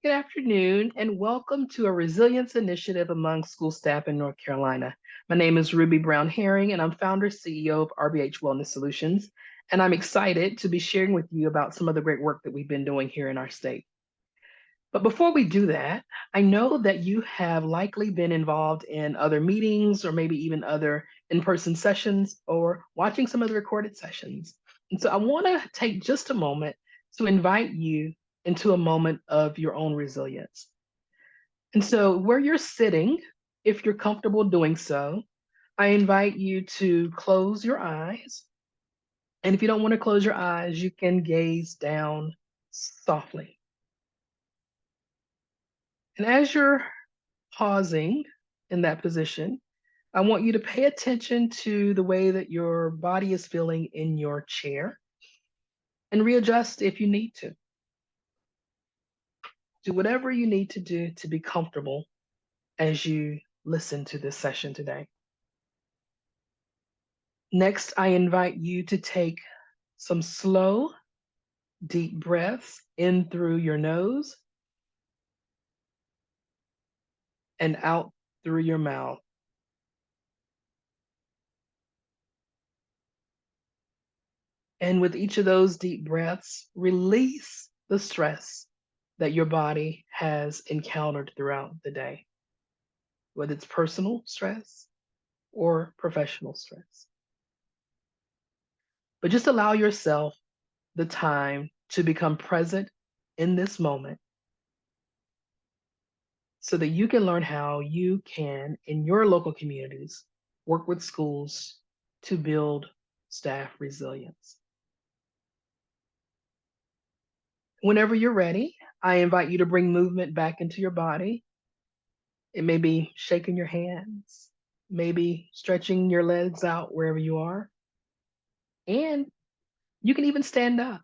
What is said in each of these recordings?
Good afternoon, and welcome to a resilience initiative among school staff in North Carolina. My name is Ruby Brown Herring, and I'm founder CEO of RBH Wellness Solutions. And I'm excited to be sharing with you about some of the great work that we've been doing here in our state. But before we do that, I know that you have likely been involved in other meetings or maybe even other in person sessions or watching some of the recorded sessions. And so I want to take just a moment to invite you into a moment of your own resilience. And so, where you're sitting, if you're comfortable doing so, I invite you to close your eyes. And if you don't want to close your eyes, you can gaze down softly. And as you're pausing in that position, I want you to pay attention to the way that your body is feeling in your chair and readjust if you need to. Do whatever you need to do to be comfortable as you listen to this session today. Next, I invite you to take some slow, deep breaths in through your nose and out through your mouth. And with each of those deep breaths, release the stress that your body has encountered throughout the day, whether it's personal stress or professional stress. But just allow yourself the time to become present in this moment so that you can learn how you can, in your local communities, work with schools to build staff resilience. Whenever you're ready, I invite you to bring movement back into your body. It may be shaking your hands, maybe stretching your legs out wherever you are. And you can even stand up,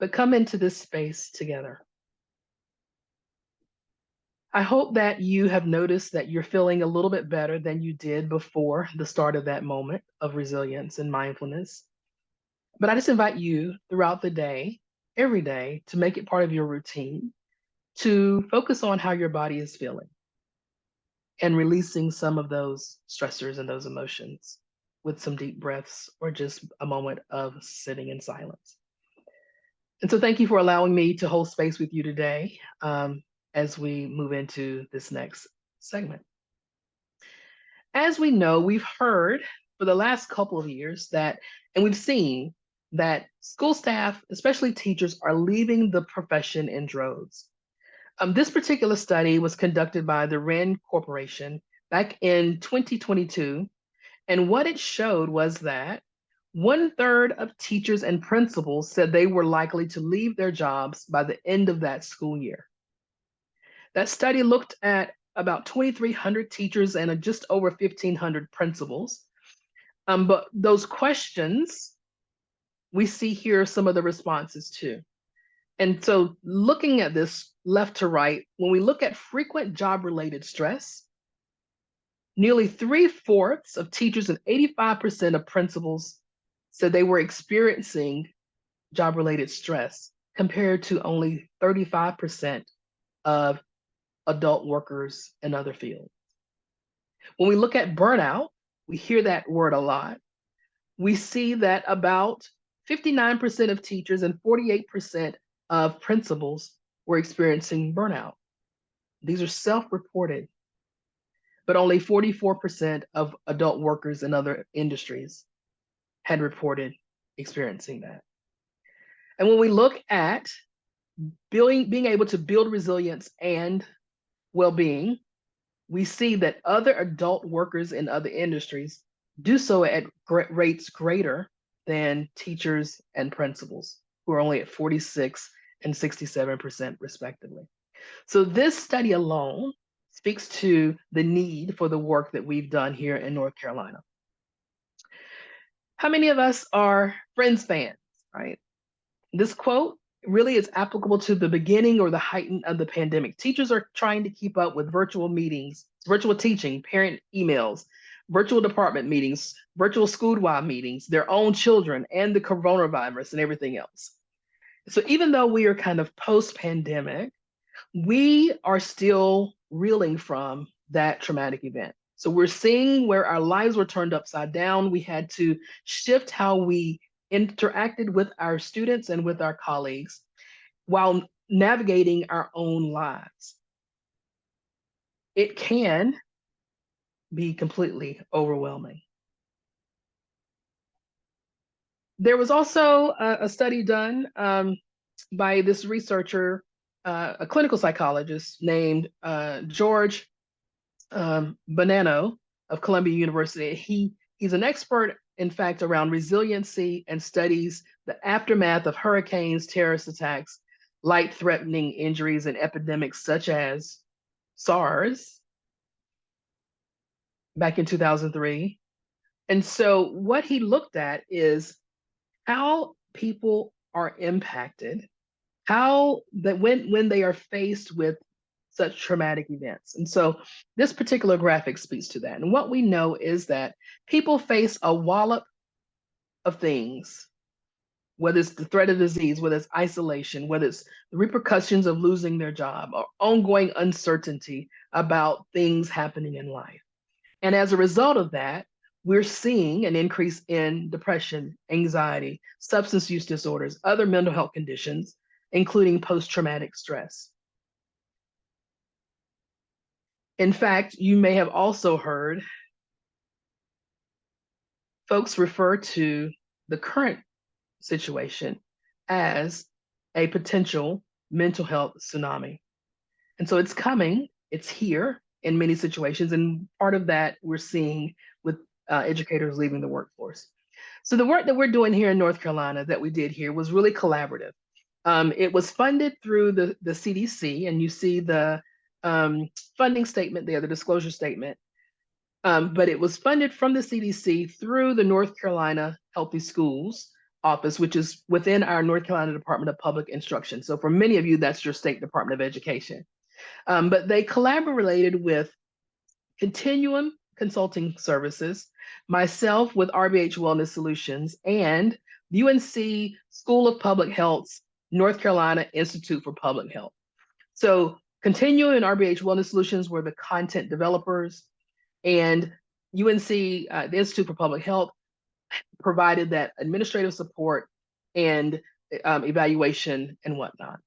but come into this space together. I hope that you have noticed that you're feeling a little bit better than you did before the start of that moment of resilience and mindfulness. But I just invite you throughout the day, every day, to make it part of your routine, to focus on how your body is feeling and releasing some of those stressors and those emotions with some deep breaths or just a moment of sitting in silence. And so, thank you for allowing me to hold space with you today as we move into this next segment. As we know, we've heard for the last couple of years that, and we've seen that school staff, especially teachers, are leaving the profession in droves. This particular study was conducted by the Rand Corporation back in 2022. And what it showed was that one third of teachers and principals said they were likely to leave their jobs by the end of that school year. That study looked at about 2,300 teachers and just over 1,500 principals. But those questions, we see here some of the responses too. And so, looking at this left to right, when we look at frequent job related stress, nearly three-fourths of teachers and 85% of principals said they were experiencing job related stress, compared to only 35% of adult workers in other fields. When we look at burnout, we hear that word a lot. We see that about 59% of teachers and 48% of principals were experiencing burnout. These are self reported, but only 44% of adult workers in other industries had reported experiencing that. And when we look at being able to build resilience and well being, we see that other adult workers in other industries do so at rates greater than teachers and principals, who are only at 46 and 67% respectively. So this study alone speaks to the need for the work that we've done here in North Carolina. How many of us are Friends fans, right? This quote really is applicable to the beginning or the height of the pandemic. Teachers are trying to keep up with virtual meetings, virtual teaching, parent emails, virtual department meetings, virtual school-wide meetings, their own children, and the coronavirus and everything else. So even though we are kind of post-pandemic, We are still reeling from that traumatic event. So we're seeing where our lives were turned upside down. We had to shift how we interacted with our students and with our colleagues while navigating our own lives. It can be completely overwhelming. There was also a study done by this researcher, a clinical psychologist named George Bonanno of Columbia University. He's an expert, in fact, around resiliency and studies the aftermath of hurricanes, terrorist attacks, life-threatening injuries, and epidemics such as SARS back in 2003. And so what he looked at is how people are impacted, how that when they are faced with such traumatic events. And so this particular graphic speaks to that. And what we know is that people face a wallop of things, whether it's the threat of disease, whether it's isolation, whether it's the repercussions of losing their job, or ongoing uncertainty about things happening in life. And as a result of that, we're seeing an increase in depression, anxiety, substance use disorders, other mental health conditions, including post-traumatic stress. In fact, you may have also heard folks refer to the current situation as a potential mental health tsunami. And so it's coming, it's here in many situations. And part of that we're seeing with educators leaving the workforce. So the work that we're doing here in North Carolina that we did here was really collaborative. It was funded through the CDC, and you see the funding statement there, the disclosure statement. But it was funded from the CDC through the North Carolina Healthy Schools Office, which is within our North Carolina Department of Public Instruction. So for many of you, that's your state Department of Education. But they collaborated with Continuum Consulting Services, myself with RBH Wellness Solutions, and UNC School of Public Health's North Carolina Institute for Public Health. So Continuum and RBH Wellness Solutions were the content developers, and UNC, the Institute for Public Health, provided that administrative support and evaluation and whatnot.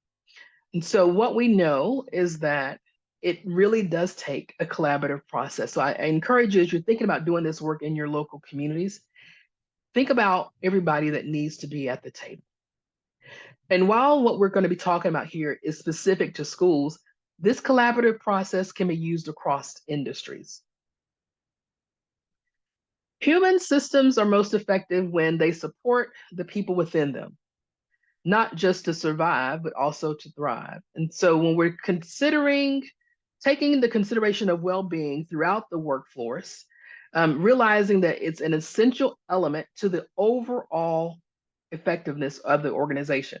And so what we know is that it really does take a collaborative process. So I encourage you, as you're thinking about doing this work in your local communities, think about everybody that needs to be at the table. And while what we're going to be talking about here is specific to schools, this collaborative process can be used across industries. Human systems are most effective when they support the people within them, not just to survive, but also to thrive. And so when we're taking the consideration of well-being throughout the workforce, realizing that it's an essential element to the overall effectiveness of the organization.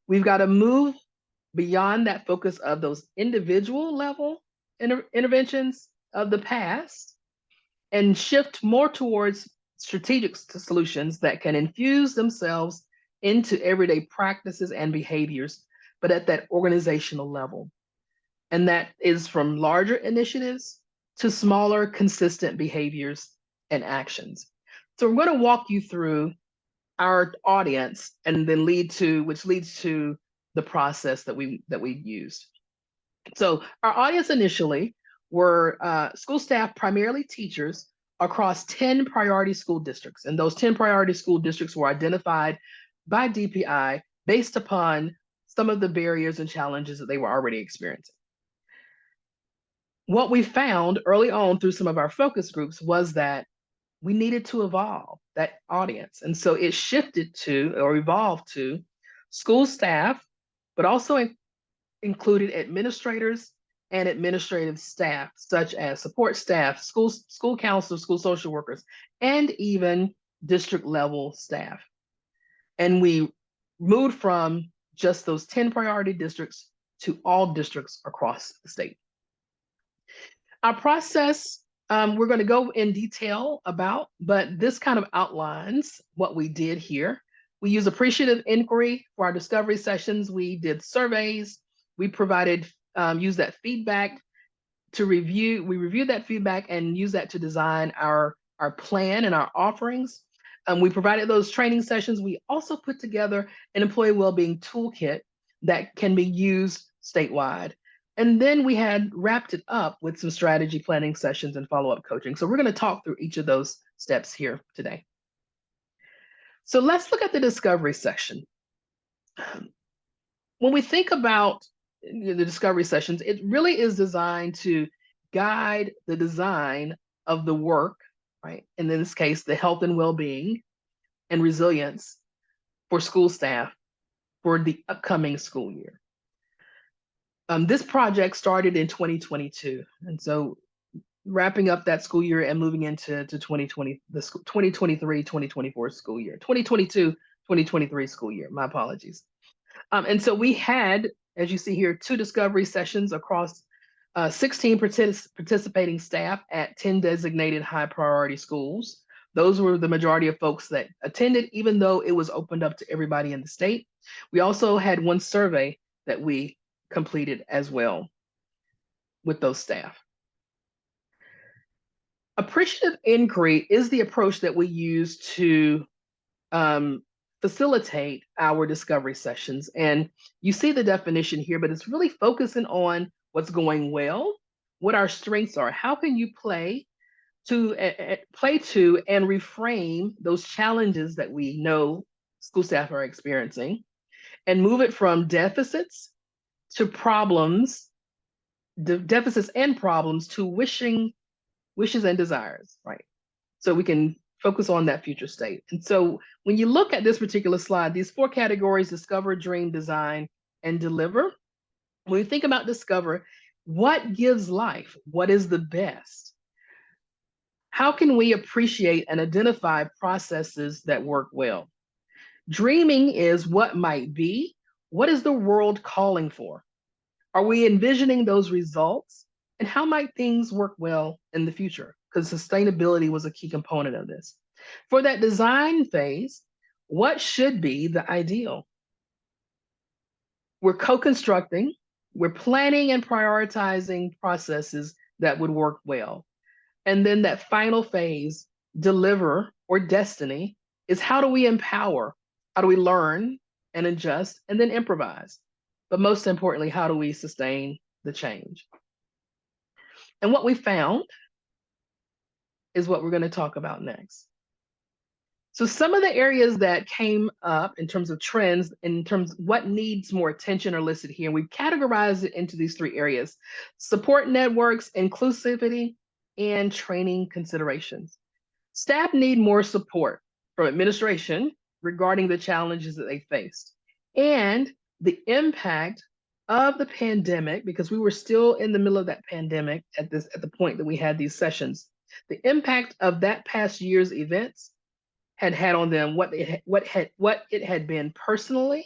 We've got to move beyond that focus of those individual level interventions of the past and shift more towards strategic solutions that can infuse themselves into everyday practices and behaviors, but at that organizational level. And that is from larger initiatives to smaller, consistent behaviors and actions. So we're going to walk you through our audience and then which leads to the process that we used. So our audience initially were school staff, primarily teachers, across 10 priority school districts. And those 10 priority school districts were identified by DPI based upon some of the barriers and challenges that they were already experiencing. What we found early on through some of our focus groups was that we needed to evolve that audience. And so it shifted to, or evolved to, school staff, but also included administrators and administrative staff, such as support staff, school counselors, school social workers, and even district level staff. And we moved from just those 10 priority districts to all districts across the state. Our process, we're going to go in detail about, but this kind of outlines what we did here. We use appreciative inquiry for our discovery sessions. We did surveys. we provided, use that feedback to review. We reviewed that feedback and use that to design our plan and our offerings. We provided those training sessions. We also put together an employee well-being toolkit that can be used statewide. And then we had wrapped it up with some strategy planning sessions and follow-up coaching. So we're going to talk through each of those steps here today. So let's look at the discovery section. When we think about the discovery sessions, it really is designed to guide the design of the work, right? And in this case, the health and well-being and resilience for school staff for the upcoming school year. This project started in 2022. And so wrapping up that school year and moving into 2020, the 2023-2024 school year, 2022-2023 school year, my apologies. And so we had, as you see here, 2 discovery sessions across 16 participating staff at 10 designated high priority schools. Those were the majority of folks that attended, even though it was opened up to everybody in the state. We also had 1 survey that we completed as well with those staff. Appreciative inquiry is the approach that we use to facilitate our discovery sessions. And you see the definition here, but it's really focusing on what's going well, what our strengths are. How can you play to and reframe those challenges that we know school staff are experiencing and move it from deficits to problems, deficits and problems to wishes and desires, right? So we can focus on that future state. And so when you look at this particular slide, these 4 categories, discover, dream, design, and deliver. When you think about discover, what gives life? What is the best? How can we appreciate and identify processes that work well? Dreaming is what might be. What is the world calling for? Are we envisioning those results? And how might things work well in the future? Because sustainability was a key component of this. For that design phase, what should be the ideal? We're co-constructing, we're planning and prioritizing processes that would work well. And then that final phase, deliver or destiny, is how do we empower? How do we learn and adjust and then improvise? But most importantly, how do we sustain the change? And what we found is what we're going to talk about next. So some of the areas that came up in terms of trends, in terms of what needs more attention are listed here. We've categorized it into these 3 areas: support networks, inclusivity, and training considerations. Staff need more support from administration regarding the challenges that they faced and the impact of the pandemic, because we were still in the middle of that pandemic at the point that we had these sessions. The impact of that past year's events had on them, what it had been personally.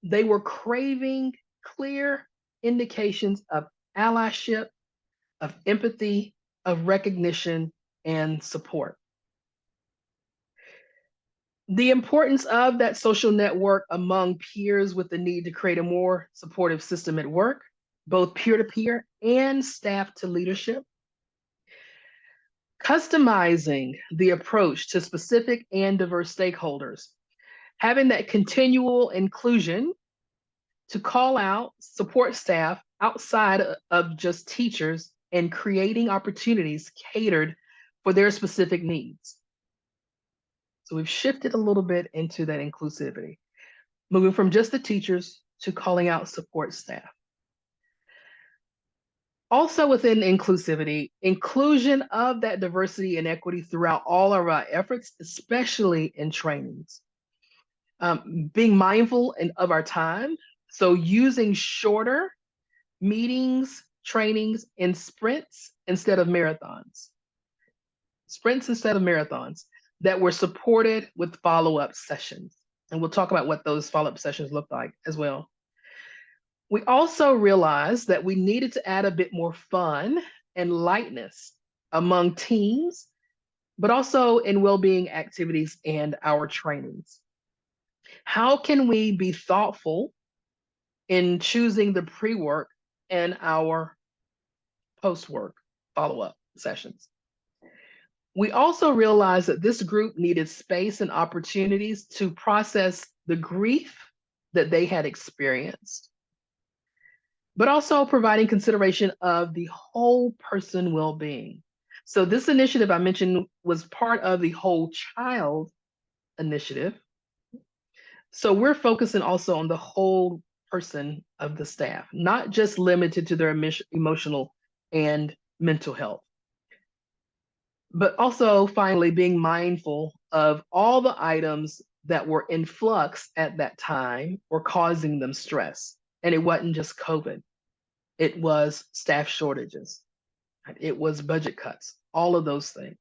They were craving clear indications of allyship, of empathy, of recognition, and support. The importance of that social network among peers with the need to create a more supportive system at work, both peer-to-peer and staff to leadership. Customizing the approach to specific and diverse stakeholders, having that continual inclusion to call out support staff outside of just teachers and creating opportunities catered for their specific needs. So we've shifted a little bit into that inclusivity, moving from just the teachers to calling out support staff. Also within inclusivity, inclusion of that diversity and equity throughout all of our efforts, especially in trainings. Being mindful of our time, so using shorter meetings, trainings in sprints instead of marathons. Sprints instead of marathons that were supported with follow-up sessions. And we'll talk about what those follow-up sessions look like as well. We also realized that we needed to add a bit more fun and lightness among teams, but also in well-being activities and our trainings. How can we be thoughtful in choosing the pre-work and our post-work follow-up sessions. We also realized that this group needed space and opportunities to process the grief that they had experienced, but also providing consideration of the whole person well-being. So this initiative I mentioned was part of the Whole Child initiative. So we're focusing also on the whole person of the staff, not just limited to their emotional and mental health, but also finally being mindful of all the items that were in flux at that time or causing them stress. And it wasn't just COVID. It was staff shortages. It was budget cuts, all of those things.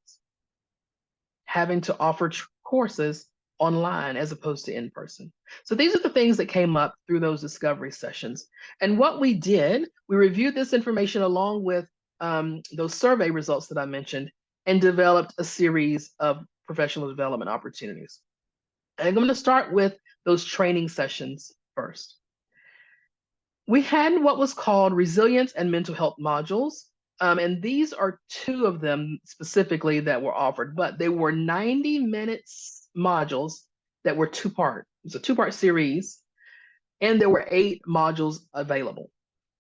Having to offer courses online as opposed to in person. So these are the things that came up through those discovery sessions. And what we did, we reviewed this information along with those survey results that I mentioned and developed a series of professional development opportunities. And I'm going to start with those training sessions first. We had what was called resilience and mental health modules. And these are two of them specifically that were offered, but they were 90 minutes modules that were two-part. It was a two-part series, and there were 8 modules available.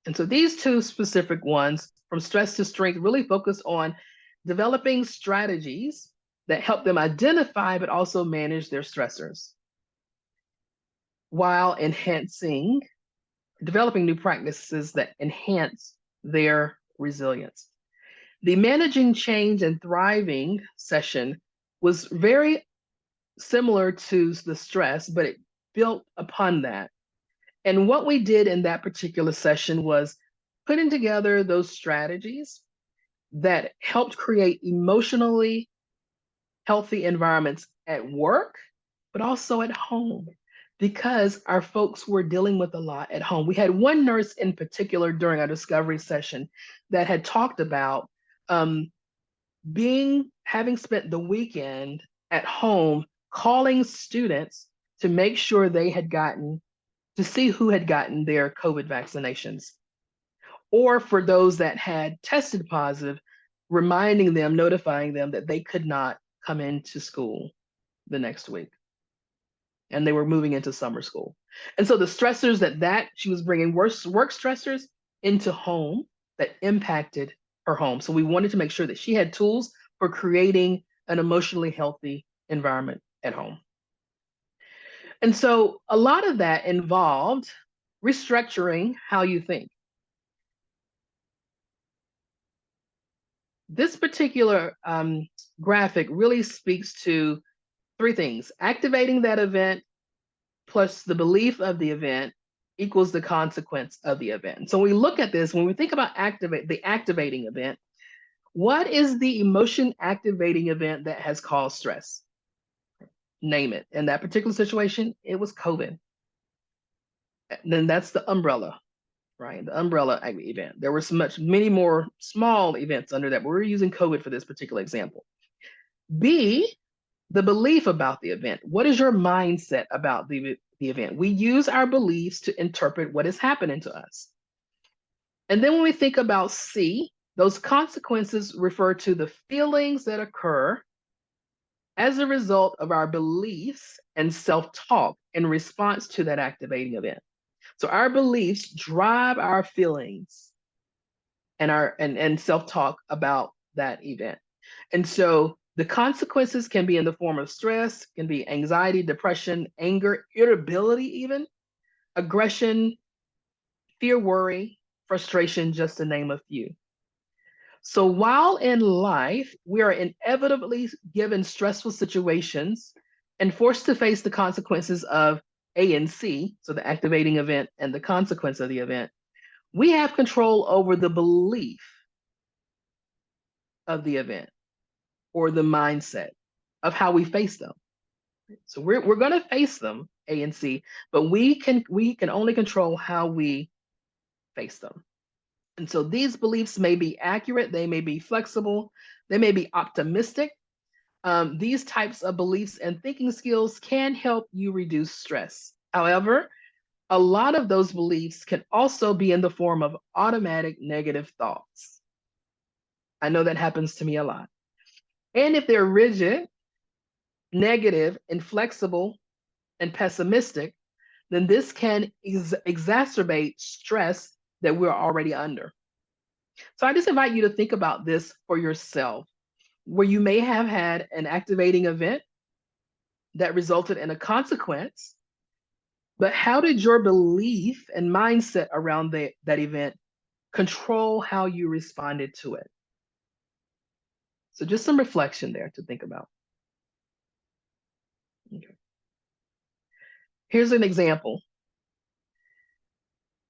And so these two specific ones, From Stress to Strength, really focused on developing strategies that help them identify but also manage their stressors while developing new practices that enhance their resilience. The Managing Change and Thriving session was very similar to the stress, but it built upon that. And what we did in that particular session was putting together those strategies that helped create emotionally healthy environments at work, but also at home, because our folks were dealing with a lot at home. We had one nurse in particular during our discovery session that had talked about having spent the weekend at home, calling students to make sure they had to see who had gotten their COVID vaccinations. Or for those that had tested positive, notifying them that they could not come into school the next week. And they were moving into summer school. And so the stressors that she was bringing work stressors into home that impacted her home. So we wanted to make sure that she had tools for creating an emotionally healthy environment at home. And so a lot of that involved restructuring how you think. This particular graphic really speaks to 3 things: activating that event plus the belief of the event equals the consequence of the event. So when we look at this, when we think about the activating event, what is the emotion activating event that has caused stress? Name it. In that particular situation, it was COVID. Then that's the umbrella, right? The umbrella event. There were many more small events under that, but we're using COVID for this particular example. B, the belief about the event. What is your mindset about the event? We use our beliefs to interpret what is happening to us. And then when we think about C, those consequences refer to the feelings that occur as a result of our beliefs and self-talk in response to that activating event. So our beliefs drive our feelings and self-talk about that event. And so the consequences can be in the form of stress, can be anxiety, depression, anger, irritability even, aggression, fear, worry, frustration, just to name a few. So while in life, we are inevitably given stressful situations and forced to face the consequences of A and C, so the activating event and the consequence of the event, we have control over the belief of the event or the mindset of how we face them. So we're going to face them, A and C, but we can only control how we face them. And so these beliefs may be accurate, they may be flexible, they may be optimistic. These types of beliefs and thinking skills can help you reduce stress. However, a lot of those beliefs can also be in the form of automatic negative thoughts. I know that happens to me a lot. And if they're rigid, negative, inflexible, and pessimistic, then this can exacerbate stress that we're already under. So I just invite you to think about this for yourself, where you may have had an activating event that resulted in a consequence, but how did your belief and mindset around that event control how you responded to it? So just some reflection there to think about. Okay. Here's an example.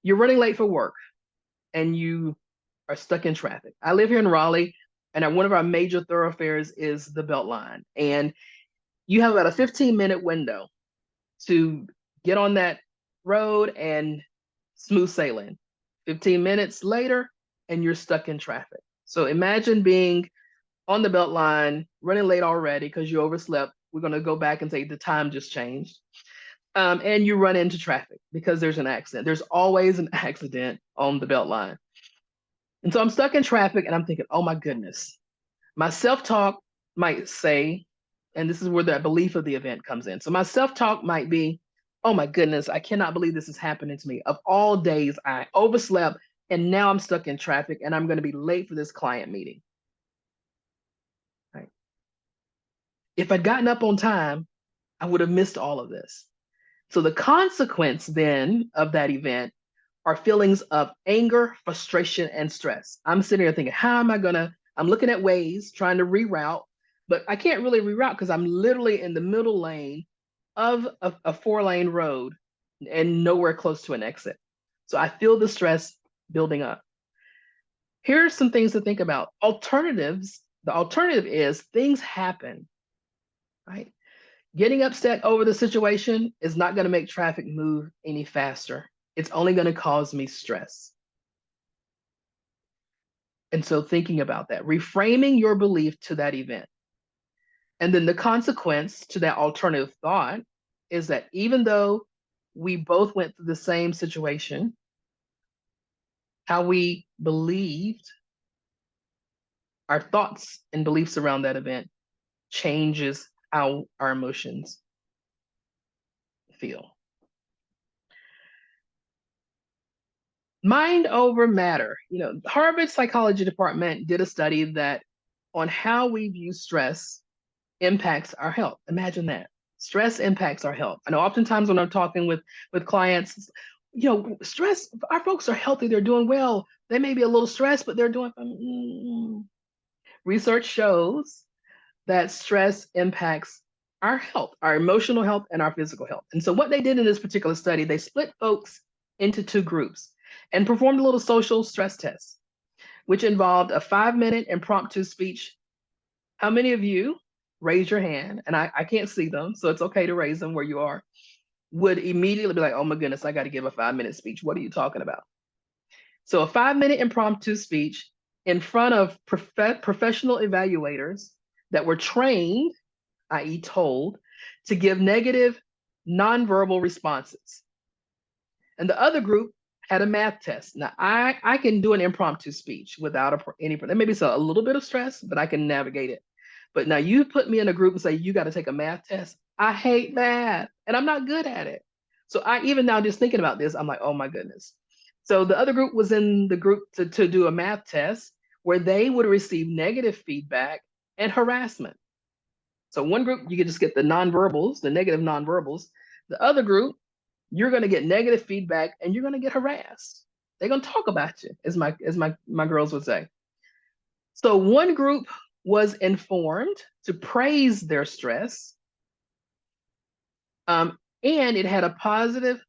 You're running late for work and you are stuck in traffic. I live here in Raleigh, and one of our major thoroughfares is the Beltline. And you have about a 15-minute window to get on that road and smooth sailing. 15 minutes later, and you're stuck in traffic. So imagine being on the Beltline, running late already because you overslept. We're going to go back and say the time just changed. And you run into traffic because there's an accident. There's always an accident on the Beltline. And so I'm stuck in traffic and I'm thinking, oh my goodness. My self-talk might say, and this is where that belief of the event comes in. So my self-talk might be, oh my goodness, I cannot believe this is happening to me. Of all days, I overslept and now I'm stuck in traffic and I'm going to be late for this client meeting. Right? If I'd gotten up on time, I would have missed all of this. So the consequence then of that event are feelings of anger, frustration, and stress. I'm sitting here thinking, I'm looking at ways, trying to reroute, but I can't really reroute because I'm literally in the middle lane of a 4-lane road and nowhere close to an exit. So I feel the stress building up. Here are some things to think about. Alternatives. The alternative is things happen, right? Getting upset over the situation is not going to make traffic move any faster. It's only going to cause me stress. And so thinking about that, reframing your belief to that event. And then the consequence to that alternative thought is that even though we both went through the same situation, how we believed, our thoughts and beliefs around that event changes how our emotions feel. Mind over matter. Harvard Psychology Department did a study that on how we view stress impacts our health. Imagine that. Stress impacts our health. I know oftentimes when I'm talking with clients, stress, our folks are healthy, they're doing well. They may be a little stressed, but they're doing. Research shows that stress impacts our health, our emotional health, and our physical health. And so what they did in this particular study, they split folks into 2 groups and performed a little social stress test, which involved a 5-minute impromptu speech. How many of you, raise your hand, and I can't see them, so it's okay to raise them where you are, would immediately be like, oh my goodness, I got to give a 5-minute speech. What are you talking about? So a 5-minute impromptu speech in front of professional evaluators that were trained, i.e. told, to give negative nonverbal responses. And the other group had a math test. Now, I can do an impromptu speech without there may be a little bit of stress, but I can navigate it. But now you put me in a group and say, you got to take a math test. I hate math and I'm not good at it. So I even now just thinking about this, I'm like, oh my goodness. So the other group was in the group to do a math test where they would receive negative feedback and harassment. So one group, you could just get the nonverbals, the negative nonverbals. The other group, you're going to get negative feedback and you're going to get harassed. They're going to talk about you, as my girls would say. So one group was informed to praise their stress, and it had a positive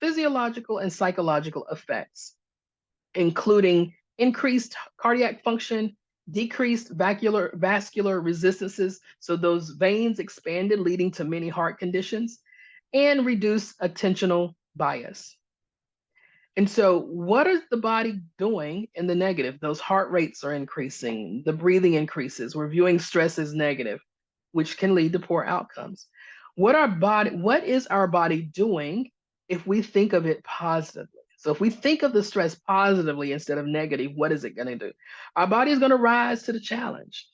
physiological and psychological effects, including increased cardiac function, decreased vascular resistances, so those veins expanded, leading to many heart conditions, and reduced attentional bias. And so what is the body doing in the negative? Those heart rates are increasing, the breathing increases, we're viewing stress as negative, which can lead to poor outcomes. What is our body doing if we think of it positively. So if we think of the stress positively instead of negative, what is it going to do? Our body is going to rise to the challenge.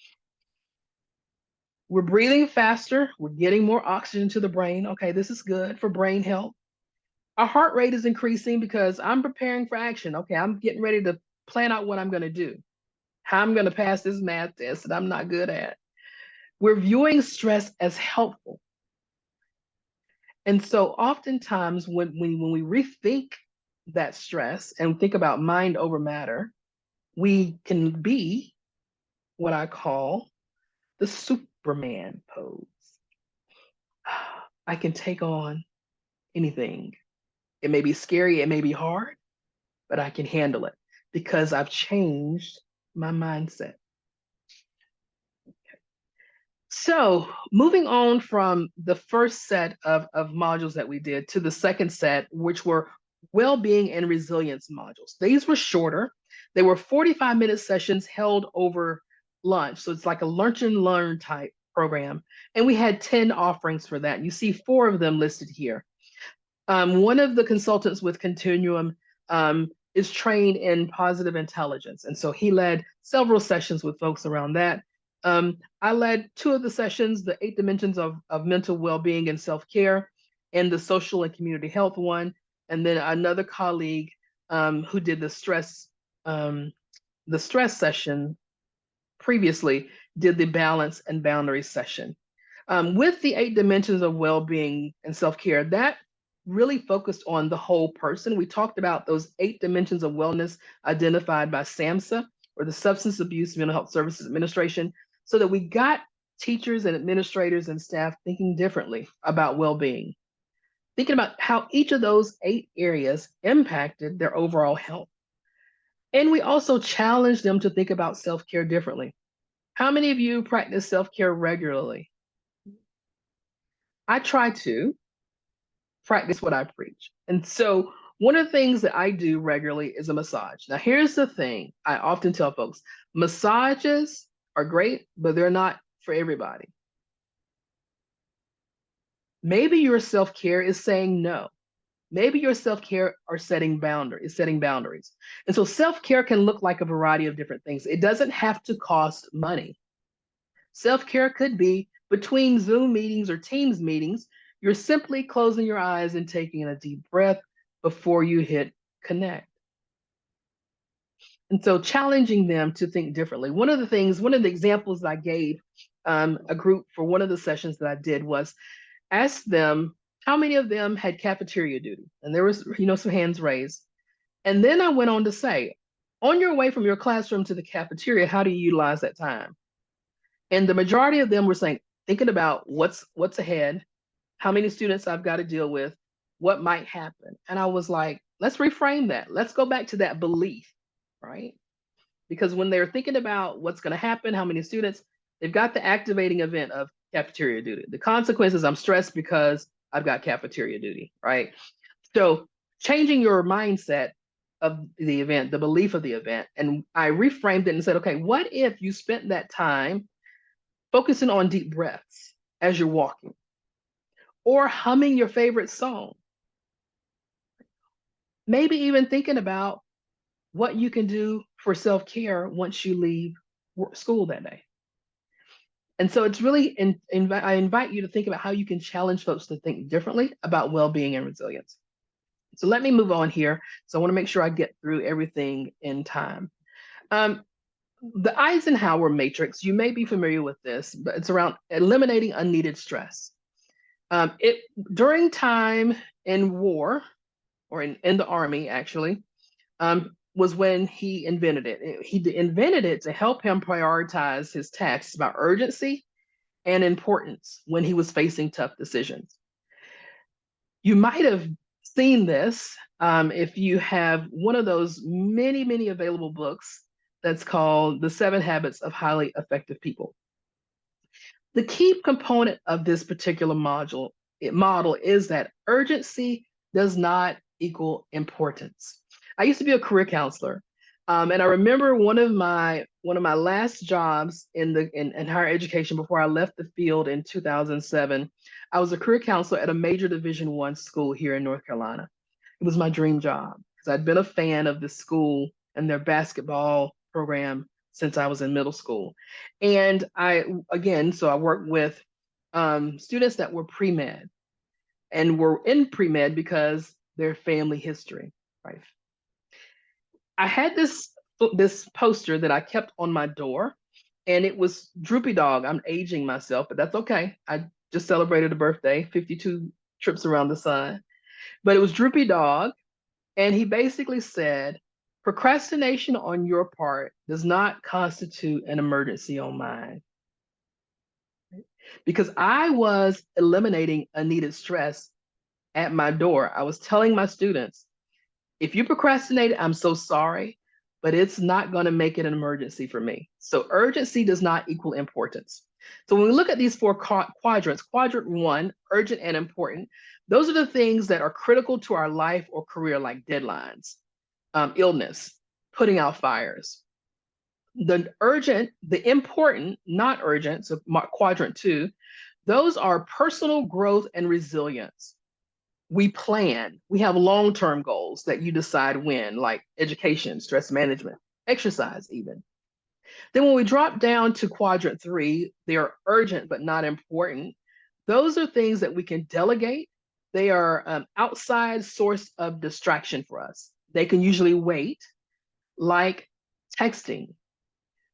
We're breathing faster. We're getting more oxygen to the brain. Okay, this is good for brain health. Our heart rate is increasing because I'm preparing for action. Okay, I'm getting ready to plan out what I'm going to do, how I'm going to pass this math test that I'm not good at. We're viewing stress as helpful. And so oftentimes when we rethink that stress and think about mind over matter, we can be what I call the Superman pose. I can take on anything. It may be scary, it may be hard, but I can handle it because I've changed my mindset. So moving on from the first set of modules that we did to the second set, which were well-being and resilience modules. These were shorter. They were 45-minute sessions held over lunch. So it's like a lunch and learn type program. And we had 10 offerings for that. You see 4 of them listed here. One of the consultants with Continuum is trained in positive intelligence. And so he led several sessions with folks around that. I led 2 of the sessions, the 8 dimensions of mental well-being and self-care, and the social and community health one. And then another colleague who did the stress session previously did the balance and boundaries session. With the 8 dimensions of well-being and self-care, that really focused on the whole person. We talked about those 8 dimensions of wellness identified by SAMHSA, or the Substance Abuse Mental Health Services Administration, so that we got teachers and administrators and staff thinking differently about well-being, thinking about how each of those 8 areas impacted their overall health. And we also challenged them to think about self-care differently. How many of you practice self-care regularly? I try to practice what I preach. And so one of the things that I do regularly is a massage. Now, here's the thing I often tell folks, massages are great, but they're not for everybody. Maybe your self-care is saying no. Maybe your self-care is setting boundaries. And so self-care can look like a variety of different things. It doesn't have to cost money. Self-care could be between Zoom meetings or Teams meetings, you're simply closing your eyes and taking a deep breath before you hit connect. And so challenging them to think differently. One of the examples I gave a group for one of the sessions that I did was ask them how many of them had cafeteria duty. And there was, some hands raised. And then I went on to say, on your way from your classroom to the cafeteria, how do you utilize that time? And the majority of them were saying, thinking about what's ahead, how many students I've got to deal with, what might happen. And I was like, let's reframe that. Let's go back to that belief, right? Because when they're thinking about what's going to happen, how many students, they've got the activating event of cafeteria duty. The consequences, I'm stressed because I've got cafeteria duty, right? So changing your mindset of the event, the belief of the event, and I reframed it and said, okay, what if you spent that time focusing on deep breaths as you're walking, or humming your favorite song? Maybe even thinking about what you can do for self-care once you leave school that day. And so it's really, I invite you to think about how you can challenge folks to think differently about well-being and resilience. So let me move on here. So I want to make sure I get through everything in time. The Eisenhower matrix, you may be familiar with this, but it's around eliminating unneeded stress. During time in war, or in the Army actually, was when he invented it. He invented it to help him prioritize his tasks about urgency and importance when he was facing tough decisions. You might have seen this if you have one of those many, many available books that's called The 7 Habits of Highly Effective People. The key component of this particular model is that urgency does not equal importance. I used to be a career counselor. And I remember one of my last jobs in higher education before I left the field in 2007. I was a career counselor at a major Division I school here in North Carolina. It was my dream job because I'd been a fan of the school and their basketball program since I was in middle school. And so I worked with students that were pre-med and were in pre-med because their family history, right? I had this poster that I kept on my door, and it was Droopy Dog. I'm aging myself, but that's okay. I just celebrated a birthday, 52 trips around the sun. But it was Droopy Dog, and he basically said, procrastination on your part does not constitute an emergency on mine. Because I was eliminating unneeded stress at my door. I was telling my students, if you procrastinate, I'm so sorry, but it's not going to make it an emergency for me. So urgency does not equal importance. So when we look at these four quadrants, quadrant one, urgent and important, those are the things that are critical to our life or career, like deadlines, illness, putting out fires. The urgent, the important, not urgent, so quadrant two, those are personal growth and resilience. We plan, we have long-term goals that you decide when, like education, stress management, exercise even. Then when we drop down to quadrant three, they are urgent but not important. Those are things that we can delegate. They are outside source of distraction for us. They can usually wait, like texting,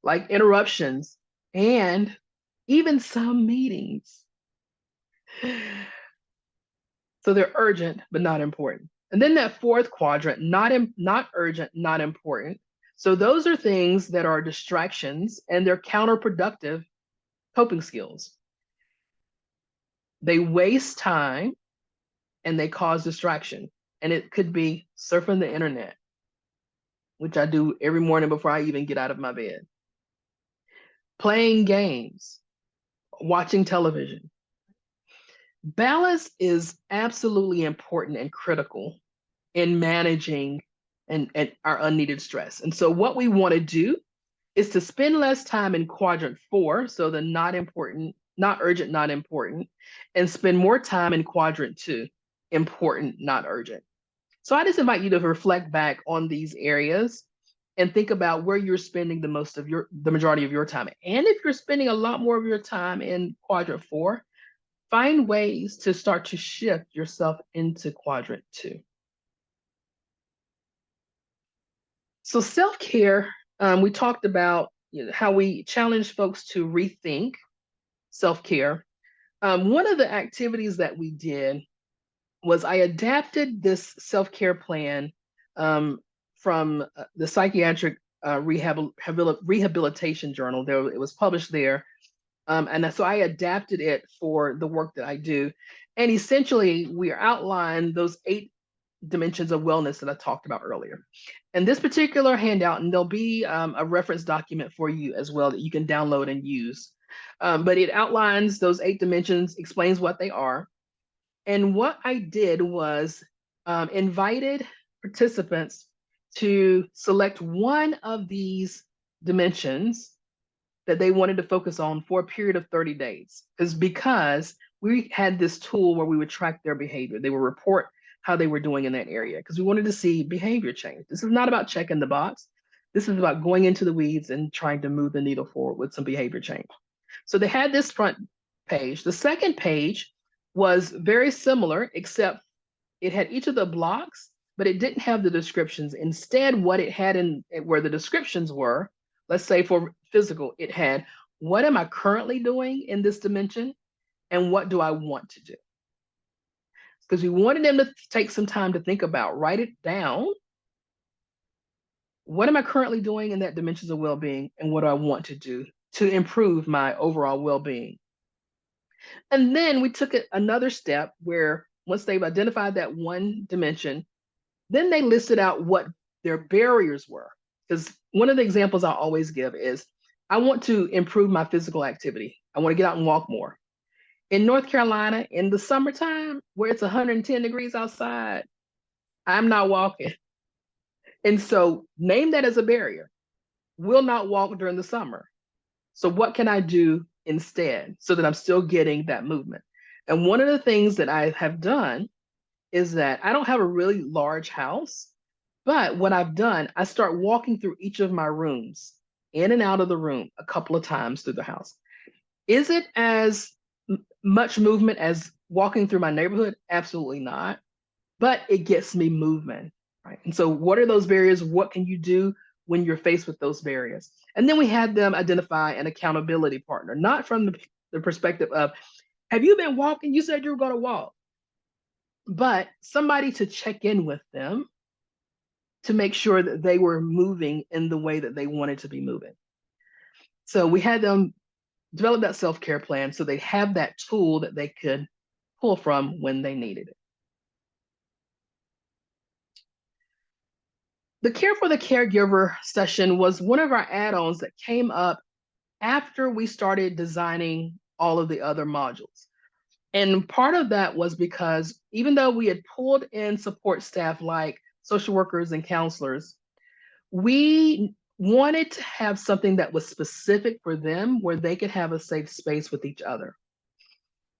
like interruptions, and even some meetings. So they're urgent, but not important. And then that fourth quadrant, not urgent, not important. So those are things that are distractions and they're counterproductive coping skills. They waste time and they cause distraction. And it could be surfing the internet, which I do every morning before I even get out of my bed, playing games, watching television. Balance is absolutely important and critical in managing and our unneeded stress. And so what we want to do is to spend less time in quadrant four, so the not important, not urgent, not important, and spend more time in quadrant two, important, not urgent. So I just invite you to reflect back on these areas and think about where you're spending the majority of your time. And if you're spending a lot more of your time in quadrant four, find ways to start to shift yourself into quadrant two. So self-care, we talked about how we challenge folks to rethink self-care. One of the activities that we did was I adapted this self-care plan from the Psychiatric Rehabilitation Journal. It was published there. And so I adapted it for the work that I do. And essentially, we outlined those 8 dimensions of wellness that I talked about earlier. And this particular handout, and there'll be a reference document for you as well that you can download and use. But it outlines those 8 dimensions, explains what they are. And what I did was invited participants to select one of these dimensions that they wanted to focus on for a period of 30 days. Because we had this tool where we would track their behavior. They would report how they were doing in that area because we wanted to see behavior change. This is not about checking the box. This is about going into the weeds and trying to move the needle forward with some behavior change. So they had this front page. The second page was very similar, except it had each of the blocks, but it didn't have the descriptions. Instead, what it had in where the descriptions were, let's say for physical, it had, what am I currently doing in this dimension? And what do I want to do? Because we wanted them to take some time to think about, write it down. What am I currently doing in that dimensions of well-being? And what do I want to do to improve my overall well-being? And then we took it another step where once they've identified that one dimension, then they listed out what their barriers were. Because one of the examples I always give is, I want to improve my physical activity. I want to get out and walk more. In North Carolina, in the summertime, where it's 110 degrees outside, I'm not walking. And so name that as a barrier. Will not walk during the summer. So what can I do instead so that I'm still getting that movement? And one of the things that I have done is that I don't have a really large house, but what I've done, I start walking through each of my rooms, in and out of the room a couple of times through the house. Is it as much movement as walking through my neighborhood? Absolutely not. But it gets me movement, right? And so, what are those barriers? What can you do when you're faced with those barriers? And then we had them identify an accountability partner, not from the perspective of, have you been walking? You said you were going to walk, but somebody to check in with them to make sure that they were moving in the way that they wanted to be moving. So we had them develop that self-care plan so they have that tool that they could pull from when they needed it. The Care for the Caregiver session was one of our add-ons that came up after we started designing all of the other modules. And part of that was because even though we had pulled in support staff like social workers and counselors, we wanted to have something that was specific for them where they could have a safe space with each other.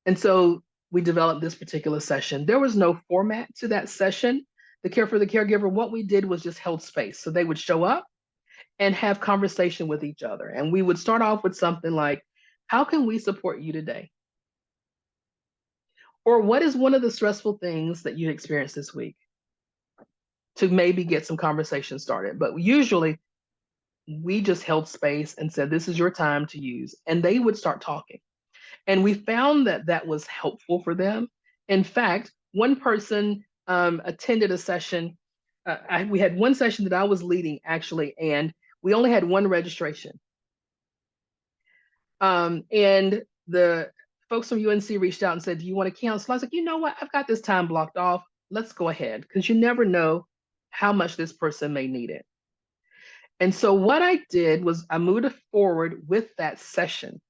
And so we developed this particular session. There was no format to that session. The Care for the Caregiver, what we did was just held space. So they would show up and have conversation with each other. And we would start off with something like, how can we support you today? Or what is one of the stressful things that you experienced this week? To maybe get some conversation started. But usually we just held space and said, this is your time to use. And they would start talking. And we found that that was helpful for them. In fact, one person attended a session. We had one session that I was leading actually, and we only had one registration. And the folks from UNC reached out and said, do you want to cancel? I was like, you know what? I've got this time blocked off. Let's go ahead, because you never know how much this person may need it. And so what I did was I moved forward with that session.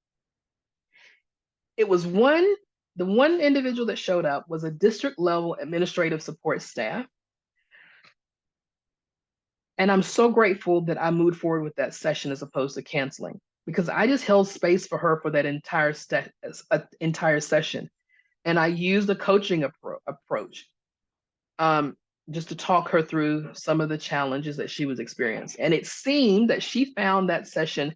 It was the one individual that showed up was a district level administrative support staff. And I'm so grateful that I moved forward with that session as opposed to canceling, because I just held space for her for that entire session. And I used a coaching approach just to talk her through some of the challenges that she was experiencing. And it seemed that she found that session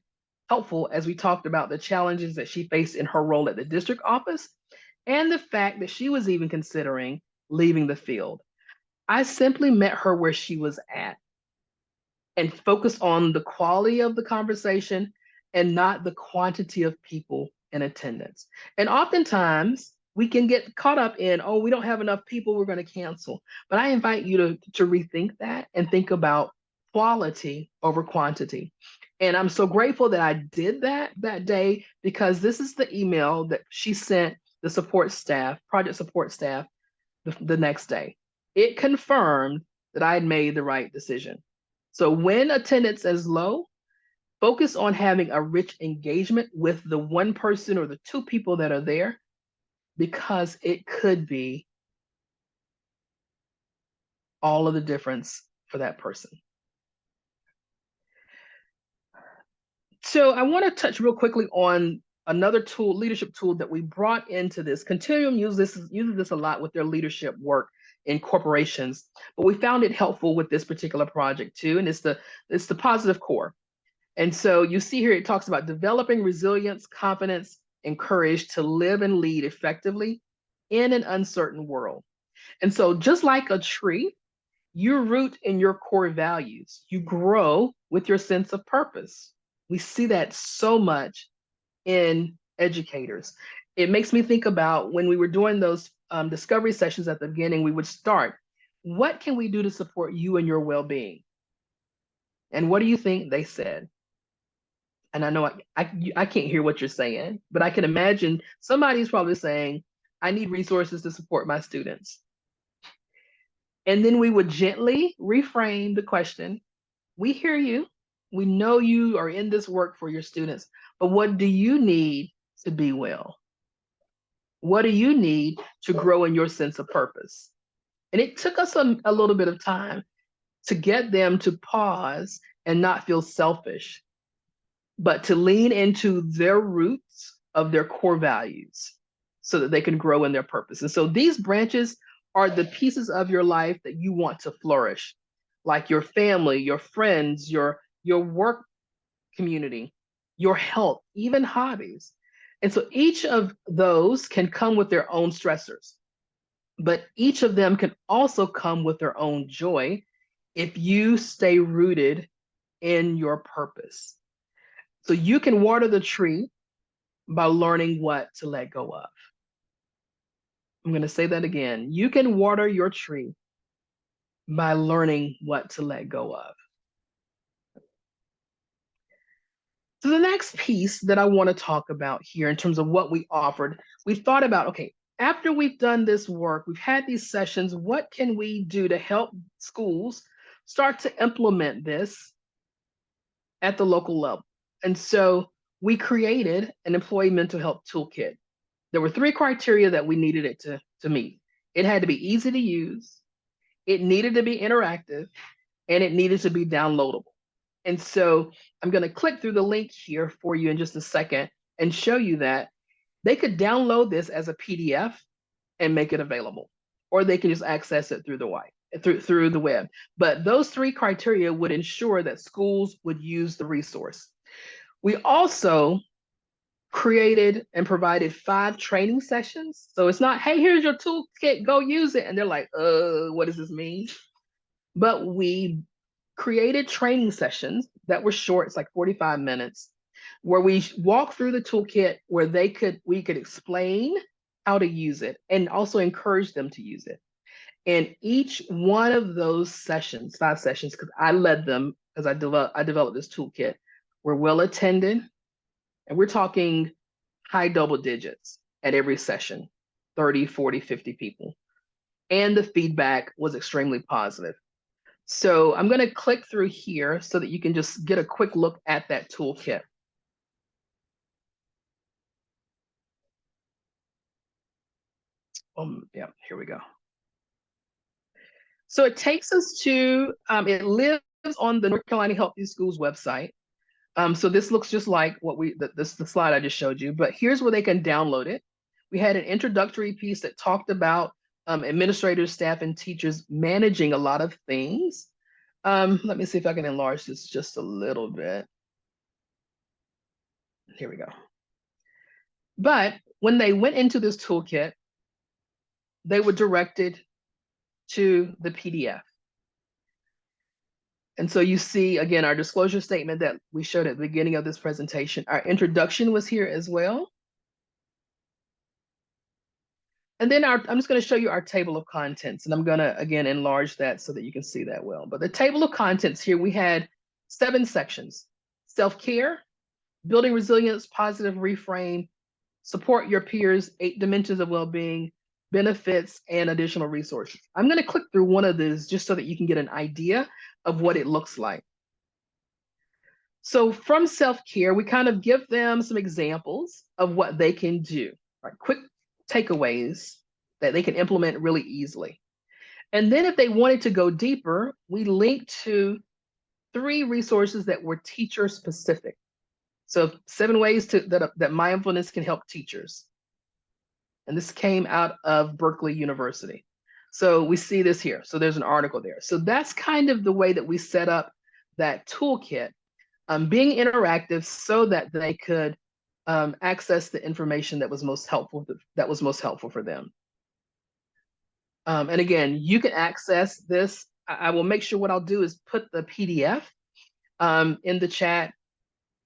helpful as we talked about the challenges that she faced in her role at the district office and the fact that she was even considering leaving the field. I simply met her where she was at and focused on the quality of the conversation and not the quantity of people in attendance. And oftentimes we can get caught up in, oh, we don't have enough people, we're going to cancel. But I invite you to rethink that and think about quality over quantity. And I'm so grateful that I did that day, because this is the email that she sent the support staff, project support staff, the next day. It confirmed that I had made the right decision. So when attendance is low, focus on having a rich engagement with the one person or the two people that are there, because it could be all of the difference for that person. So I want to touch real quickly on another tool, leadership tool that we brought into this. Continuum uses this a lot with their leadership work in corporations, but we found it helpful with this particular project too, and it's the positive core. And so you see here, it talks about developing resilience, confidence, and courage to live and lead effectively in an uncertain world. And so just like a tree, you root in your core values. You grow with your sense of purpose. We see that so much in educators. It makes me think about when we were doing those discovery sessions at the beginning, we would start, what can we do to support you and your well-being? And what do you think they said? And I know I can't hear what you're saying, but I can imagine somebody's probably saying, I need resources to support my students. And then we would gently reframe the question. We hear you. We know you are in this work for your students, but what do you need to be well? What do you need to grow in your sense of purpose? And it took us a little bit of time to get them to pause and not feel selfish, but to lean into their roots of their core values so that they can grow in their purpose. And so these branches are the pieces of your life that you want to flourish, like your family, your friends, your work community, your health, even hobbies. And so each of those can come with their own stressors, but each of them can also come with their own joy if you stay rooted in your purpose. So you can water the tree by learning what to let go of. I'm going to say that again. You can water your tree by learning what to let go of. So the next piece that I want to talk about here in terms of what we offered, we thought about, okay, after we've done this work, we've had these sessions, what can we do to help schools start to implement this at the local level? And so we created an employee mental health toolkit. There were 3 criteria that we needed it to meet. It had to be easy to use, it needed to be interactive, and it needed to be downloadable. And so I'm going to click through the link here for you in just a second and show you that they could download this as a PDF and make it available, or they can just access it through the web. But those 3 criteria would ensure that schools would use the resource. We also created and provided 5 training sessions. So it's not, hey, here's your toolkit, go use it. And they're like, what does this mean? But we created training sessions that were short, it's like 45 minutes, where we walk through the toolkit where we could explain how to use it and also encourage them to use it. And each one of those sessions, 5 sessions, because I led them, because I developed this toolkit, were well attended. And we're talking high double digits at every session, 30, 40, 50 people. And the feedback was extremely positive. So I'm going to click through here so that you can just get a quick look at that toolkit. Yeah, here we go. So it takes us to, it lives on the North Carolina Healthy Schools website. So this looks just like what the slide I just showed you, but here's where they can download it. We had an introductory piece that talked about administrators, staff, and teachers managing a lot of things. Let me see if I can enlarge this just a little bit. Here we go. But when they went into this toolkit, they were directed to the PDF. And so you see, again, our disclosure statement that we showed at the beginning of this presentation. Our introduction was here as well. And then I'm just going to show you our table of contents, and I'm going to, again, enlarge that so that you can see that well. But the table of contents here, we had 7 sections: self-care, building resilience, positive reframe, support your peers, 8 dimensions of well-being, benefits, and additional resources. I'm going to click through one of these just so that you can get an idea of what it looks like. So from self-care, we kind of give them some examples of what they can do, right? Quick takeaways that they can implement really easily. And then if they wanted to go deeper, we linked to 3 resources that were teacher specific. So 7 ways that mindfulness can help teachers. And this came out of Berkeley University. So we see this here. So there's an article there. So that's kind of the way that we set up that toolkit, being interactive so that they could access the information that was most helpful for them. And again, you can access this. I will make sure what I'll do is put the PDF in the chat,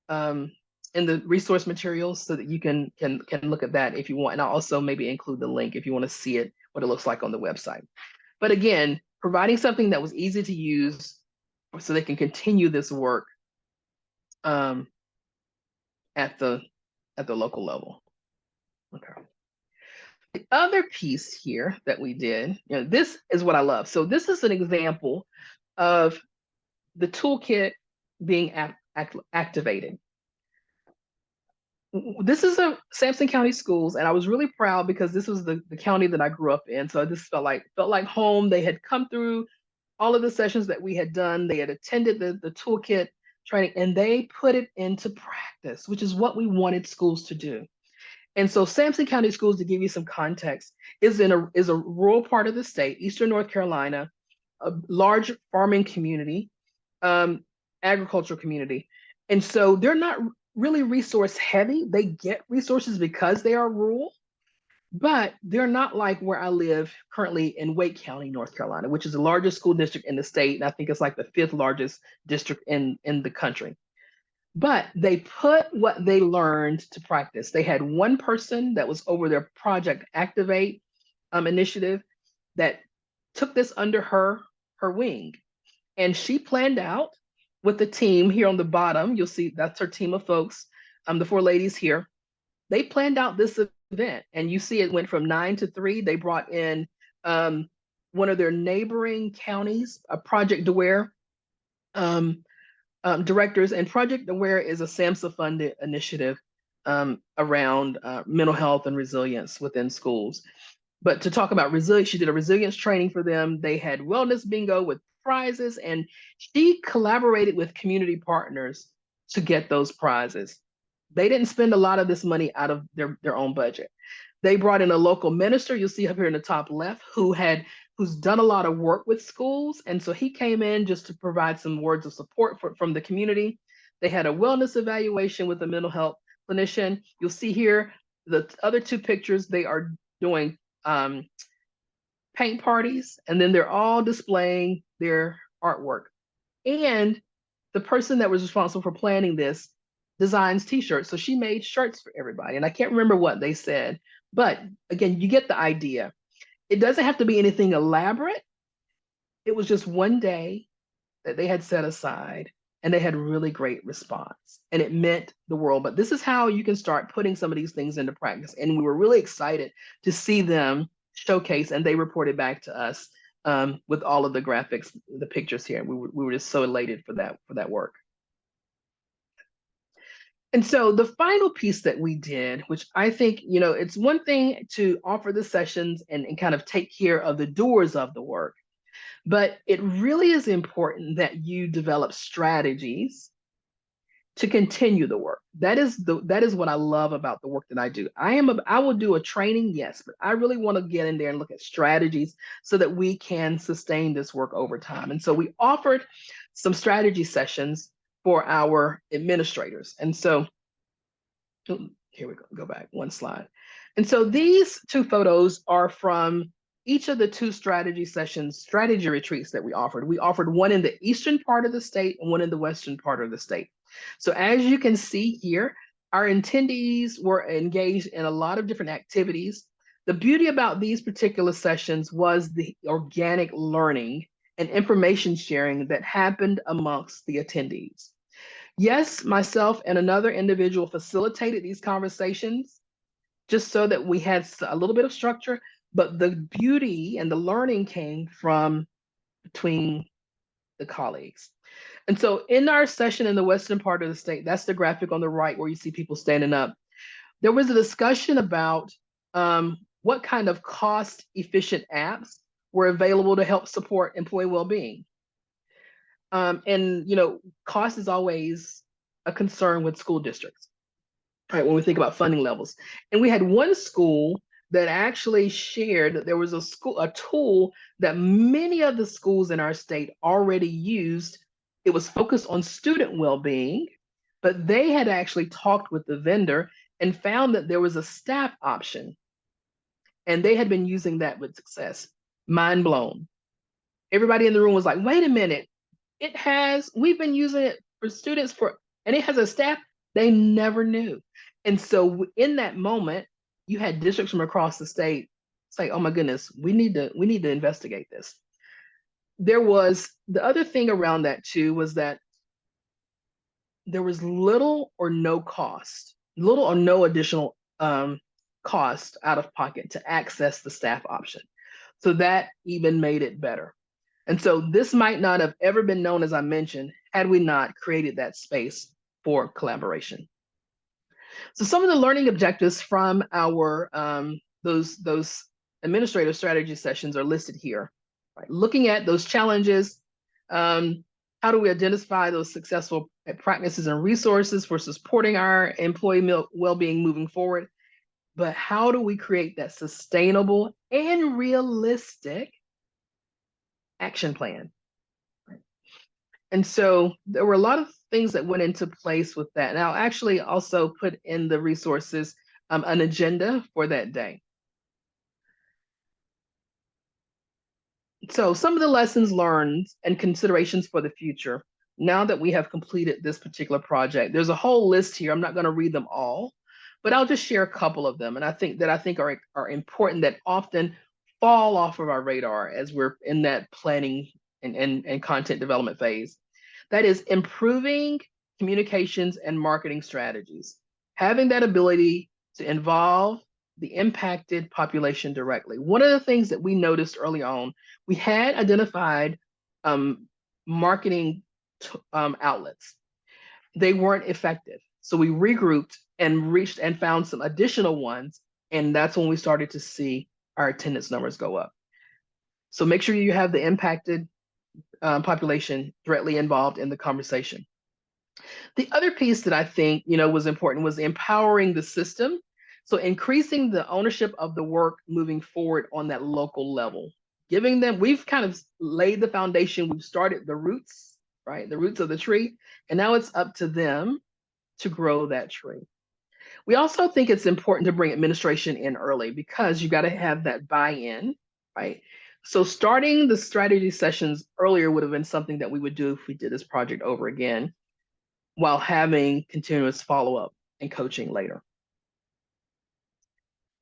in the resource materials, so that you can look at that if you want. And I'll also maybe include the link if you want to see it, what it looks like on the website. But again, providing something that was easy to use so they can continue this work at the local level. Okay. The other piece here that we did, this is what I love. So this is an example of the toolkit being activated. This is a Sampson County Schools, and I was really proud because this was the county that I grew up in. So this felt like home. They had come through all of the sessions that we had done. They had attended the toolkit training, and they put it into practice, which is what we wanted schools to do. And so Sampson County Schools, to give you some context, is a rural part of the state, Eastern North Carolina, a large farming community, agricultural community. And so they're not really resource heavy. They get resources because they are rural, but they're not like where I live currently in Wake County, North Carolina, which is the largest school district in the state. And I think it's like the 5th largest district in the country. But they put what they learned to practice. They had one person that was over their Project Activate initiative that took this under her wing. And she planned out with the team here on the bottom. You'll see that's her team of folks, the 4 ladies here. They planned out this event, and you see it went from 9 to 3. They brought in one of their neighboring counties, a Project Aware directors, and Project Aware is a SAMHSA-funded initiative around mental health and resilience within schools. But to talk about resilience, she did a resilience training for them. They had wellness bingo with prizes, and she collaborated with community partners to get those prizes. They didn't spend a lot of this money out of their own budget. They brought in a local minister, you'll see up here in the top left, who's done a lot of work with schools. And so he came in just to provide some words of support from the community. They had a wellness evaluation with a mental health clinician. You'll see here the other 2 pictures, they are doing paint parties, and then they're all displaying their artwork. And the person that was responsible for planning this designs t-shirts. So she made shirts for everybody. And I can't remember what they said, but again, you get the idea. It doesn't have to be anything elaborate. It was just one day that they had set aside, and they had really great response, and it meant the world. But this is how you can start putting some of these things into practice. And we were really excited to see them showcase, and they reported back to us with all of the graphics, the pictures here. We were just so elated for that work. And so the final piece that we did, which I think, it's one thing to offer the sessions and kind of take care of the doers of the work, but it really is important that you develop strategies to continue the work. That is what I love about the work that I do. I will do a training, yes, but I really want to get in there and look at strategies so that we can sustain this work over time. And so we offered some strategy sessions for our administrators. And so here we go back one slide. And so these 2 photos are from each of the 2 strategy retreats that we offered. We offered one in the eastern part of the state and one in the western part of the state. So as you can see here, our attendees were engaged in a lot of different activities. The beauty about these particular sessions was the organic learning and information sharing that happened amongst the attendees. Yes, myself and another individual facilitated these conversations just so that we had a little bit of structure, but the beauty and the learning came from between the colleagues. And so in our session in the western part of the state, that's the graphic on the right where you see people standing up, there was a discussion about what kind of cost-efficient apps were available to help support employee well-being. And cost is always a concern with school districts, right? When we think about funding levels. And we had one school that actually shared that there was a tool that many of the schools in our state already used. It was focused on student well-being, but they had actually talked with the vendor and found that there was a staff option. And they had been using that with success. Mind blown. Everybody in the room was like, wait a minute. We've been using it for students and it has a staff. They never knew. And so in that moment, you had districts from across the state say, oh my goodness, we need to investigate this. There was the other thing around that too, was that there was little or no additional cost out of pocket to access the staff option. So that even made it better. And so this might not have ever been known, as I mentioned, had we not created that space for collaboration. So some of the learning objectives from our those administrative strategy sessions are listed here. right? Looking at those challenges, how do we identify those successful practices and resources for supporting our employee well-being moving forward? But how do we create that sustainable and realistic action plan? And so there were a lot of things that went into place with that. And I'll actually also put in the resources an agenda for that day. So some of the lessons learned and considerations for the future, now that we have completed this particular project, there's a whole list here. I'm not going to read them all, but I'll just share a couple of them. And I think are important that often fall off of our radar as we're in that planning and content development phase. That is improving communications and marketing strategies, having that ability to involve the impacted population directly. One of the things that we noticed early on, we had identified marketing outlets. They weren't effective. So we regrouped and reached and found some additional ones. And that's when we started to see our attendance numbers go up. So make sure you have the impacted population directly involved in the conversation. The other piece that I think was important was empowering the system. So increasing the ownership of the work moving forward on that local level, giving them, we've kind of laid the foundation, we've started the roots, right? The roots of the tree, and now it's up to them to grow that tree. We also think it's important to bring administration in early because you got to have that buy-in, right? So starting the strategy sessions earlier would have been something that we would do if we did this project over again, while having continuous follow-up and coaching later.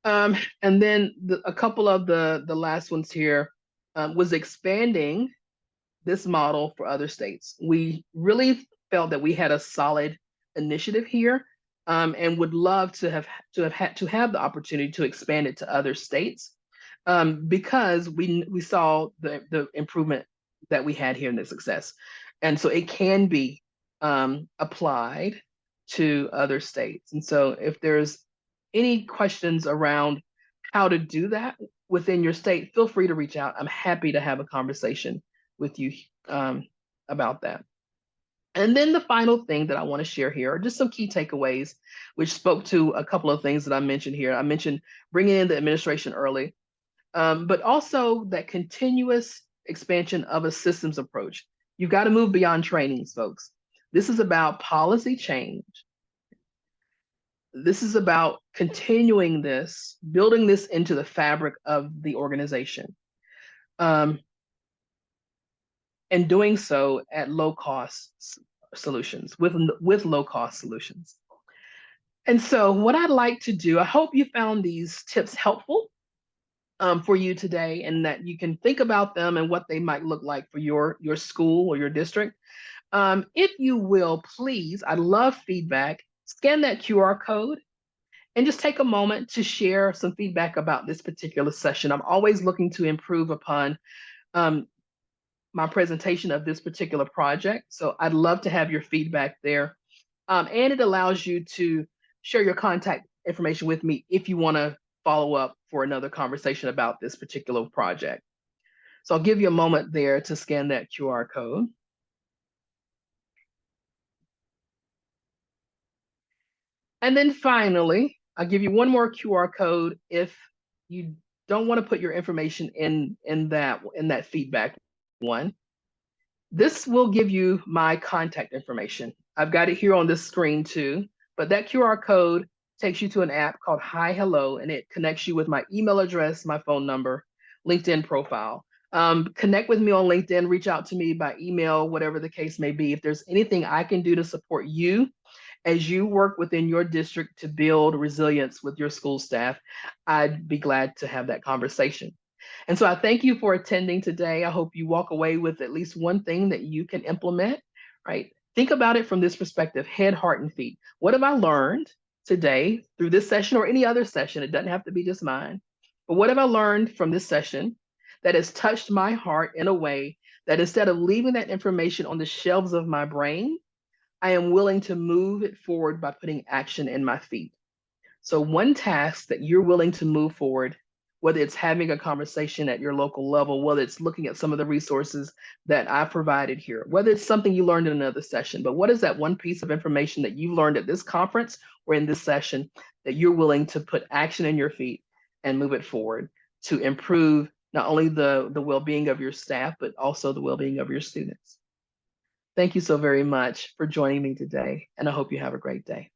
And then a couple of the last ones here was expanding this model for other states. We really felt that we had a solid initiative here, and would love to have the opportunity to expand it to other states, because we saw the improvement that we had here in the success, and so it can be applied to other states. And so if there's any questions around how to do that within your state, feel free to reach out. I'm happy to have a conversation with you about that. And then the final thing that I want to share here are just some key takeaways, which spoke to a couple of things that I mentioned here. I mentioned bringing in the administration early, but also that continuous expansion of a systems approach. You've got to move beyond trainings, folks. This is about policy change. This is about continuing this, building this into the fabric of the organization, and doing so at low cost solutions, with low cost solutions. And so what I'd like to do, I hope you found these tips helpful for you today, and that you can think about them and what they might look like for your school or your district. If you will, please, I'd love feedback. Scan that QR code and just take a moment to share some feedback about this particular session. I'm always looking to improve upon my presentation of this particular project. So I'd love to have your feedback there. And it allows you to share your contact information with me if you want to follow up for another conversation about this particular project. So I'll give you a moment there to scan that QR code. And then finally, I'll give you one more QR code if you don't want to put your information in that feedback one. This will give you my contact information. I've got it here on this screen too, but that QR code takes you to an app called Hi Hello, and it connects you with my email address, my phone number, LinkedIn profile. Connect with me on LinkedIn, reach out to me by email, whatever the case may be. If there's anything I can do to support you as you work within your district to build resilience with your school staff, I'd be glad to have that conversation. And so I thank you for attending today. I hope you walk away with at least one thing that you can implement, right? Think about it from this perspective, head, heart, and feet. What have I learned today through this session or any other session? It doesn't have to be just mine. But what have I learned from this session that has touched my heart in a way that instead of leaving that information on the shelves of my brain, I am willing to move it forward by putting action in my feet. So one task that you're willing to move forward whether it's having a conversation at your local level, whether it's looking at some of the resources that I provided here, whether it's something you learned in another session, but what is that one piece of information that you learned at this conference or in this session that you're willing to put action in your feet and move it forward to improve not only the well-being of your staff, but also the well-being of your students? Thank you so very much for joining me today, and I hope you have a great day.